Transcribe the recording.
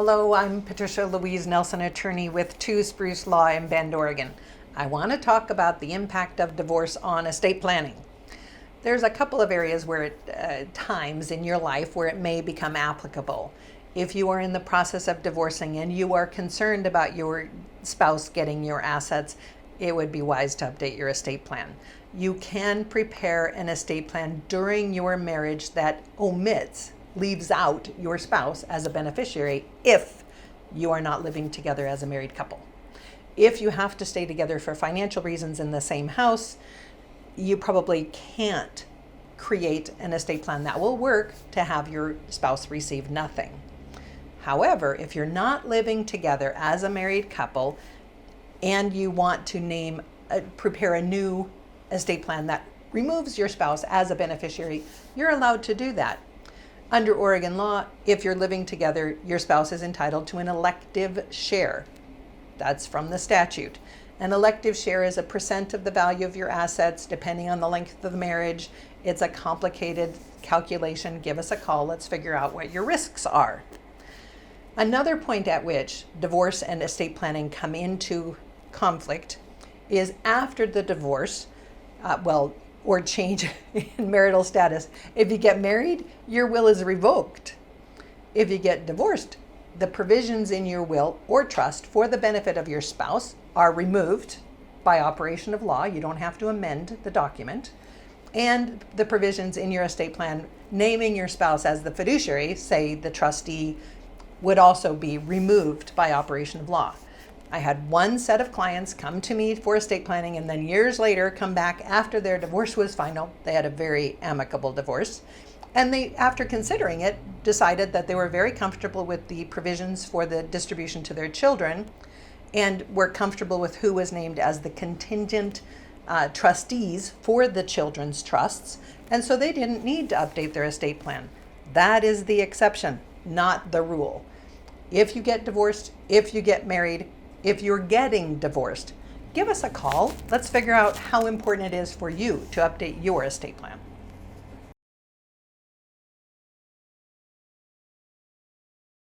Hello, I'm Patricia Louise Nelson, attorney with 2 Spruce Law in Bend, Oregon. I want to talk about the impact of divorce on estate planning. There's a couple of areas where times in your life where it may become applicable. If you are in the process of divorcing and you are concerned about your spouse getting your assets, it would be wise to update your estate plan. You can prepare an estate plan during your marriage that leaves out your spouse as a beneficiary if you are not living together as a married couple. If you have to stay together for financial reasons in the same house, you probably can't create an estate plan that will work to have your spouse receive nothing. However, if you're not living together as a married couple and you want to prepare a new estate plan that removes your spouse as a beneficiary, you're allowed to do that. Under Oregon law, if you're living together, your spouse is entitled to an elective share. That's from the statute. An elective share is a percent of the value of your assets, depending on the length of the marriage. It's a complicated calculation. Give us a call. Let's figure out what your risks are. Another point at which divorce and estate planning come into conflict is after the divorce, or change in marital status. If you get married, your will is revoked. If you get divorced, the provisions in your will or trust for the benefit of your spouse are removed by operation of law. You don't have to amend the document. And the provisions in your estate plan naming your spouse as the fiduciary, say the trustee, would also be removed by operation of law. I had one set of clients come to me for estate planning and then years later come back after their divorce was final. They had a very amicable divorce. And they, after considering it, decided that they were very comfortable with the provisions for the distribution to their children and were comfortable with who was named as the contingent trustees for the children's trusts. And so they didn't need to update their estate plan. That is the exception, not the rule. If you get divorced, if you get married, if you're getting divorced, give us a call. Let's figure out how important it is for you to update your estate plan.